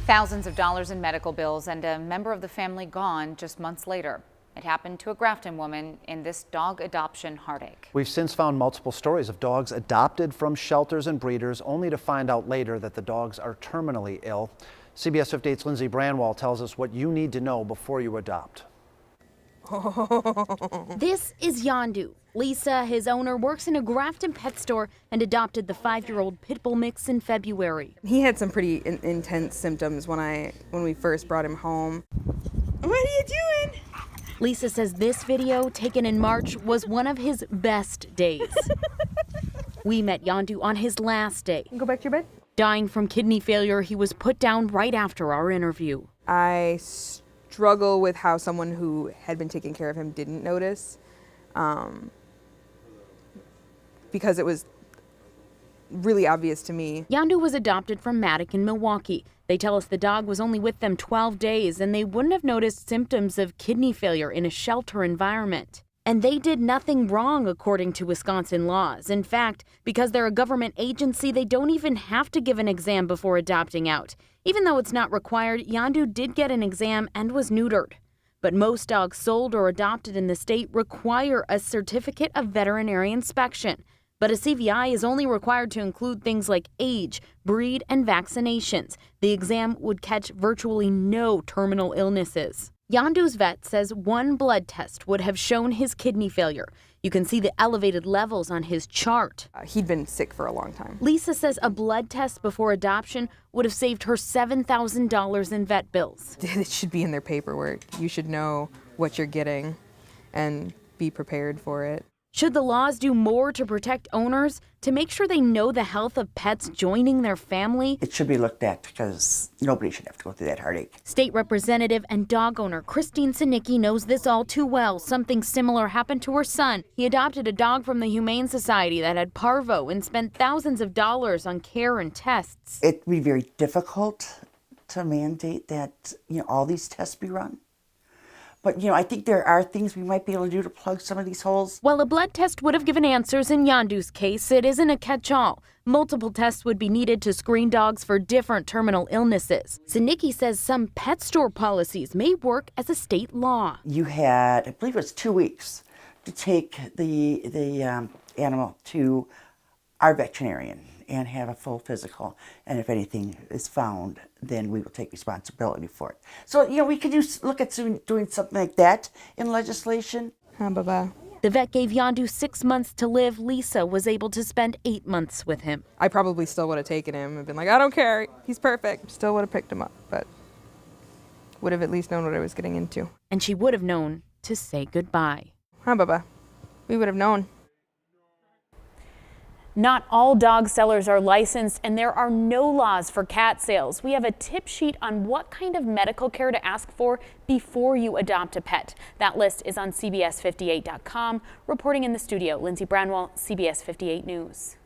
Thousands of dollars in medical bills and a member of the family gone just months later. It happened to a Grafton woman in this dog adoption heartache. We've since found multiple stories of dogs adopted from shelters and breeders, only to find out later that the dogs are terminally ill. CBS 58's Lindsey Branwall tells us what you need to know before you adopt. This is Yondu. Lisa, his owner, works in a Grafton pet store and adopted the 5-year-old pit bull mix in February. He had some pretty intense symptoms when we first brought him home. What are you doing? Lisa says this video, taken in March, was one of his best days. We met Yondu on his last day. Go back to your bed. Dying from kidney failure, he was put down right after our interview. I struggle with how someone who had been taking care of him didn't notice, because it was really obvious to me. Yondu was adopted from Maddock in Milwaukee. They tell us the dog was only with them 12 days and they wouldn't have noticed symptoms of kidney failure in a shelter environment. And they did nothing wrong according to Wisconsin laws. In fact, because they're a government agency, they don't even have to give an exam before adopting out. Even though it's not required, Yondu did get an exam and was neutered. But most dogs sold or adopted in the state require a certificate of veterinary inspection. But a CVI is only required to include things like age, breed, and vaccinations. The exam would catch virtually no terminal illnesses. Yondu's vet says one blood test would have shown his kidney failure. You can see the elevated levels on his chart. He'd been sick for a long time. Lisa says a blood test before adoption would have saved her $7,000 in vet bills. It should be in their paperwork. You should know what you're getting and be prepared for it. Should the laws do more to protect owners, to make sure they know the health of pets joining their family? It should be looked at because nobody should have to go through that heartache. State Representative and dog owner Christine Sinicki knows this all too well. Something similar happened to her son. He adopted a dog from the Humane Society that had parvo and spent thousands of dollars on care and tests. It'd be very difficult to mandate that, all these tests be run. But, I think there are things we might be able to do to plug some of these holes. While a blood test would have given answers in Yondu's case, it isn't a catch-all. Multiple tests would be needed to screen dogs for different terminal illnesses. Sinicki says some pet store policies may work as a state law. You had, I believe it was 2 weeks, to take the animal to our veterinarian and have a full physical. And if anything is found, then we will take responsibility for it. So, we could look at doing something like that in legislation. Bye-bye. The vet gave Yondu 6 months to live. Lisa was able to spend 8 months with him. I probably still would have taken him and been like, I don't care, he's perfect. Still would have picked him up, but would have at least known what I was getting into. And she would have known to say goodbye. Bye-bye. We would have known. Not all dog sellers are licensed, and there are no laws for cat sales. We have a tip sheet on what kind of medical care to ask for before you adopt a pet. That list is on CBS58.com. Reporting in the studio, Lindsey Branwall, CBS 58 News.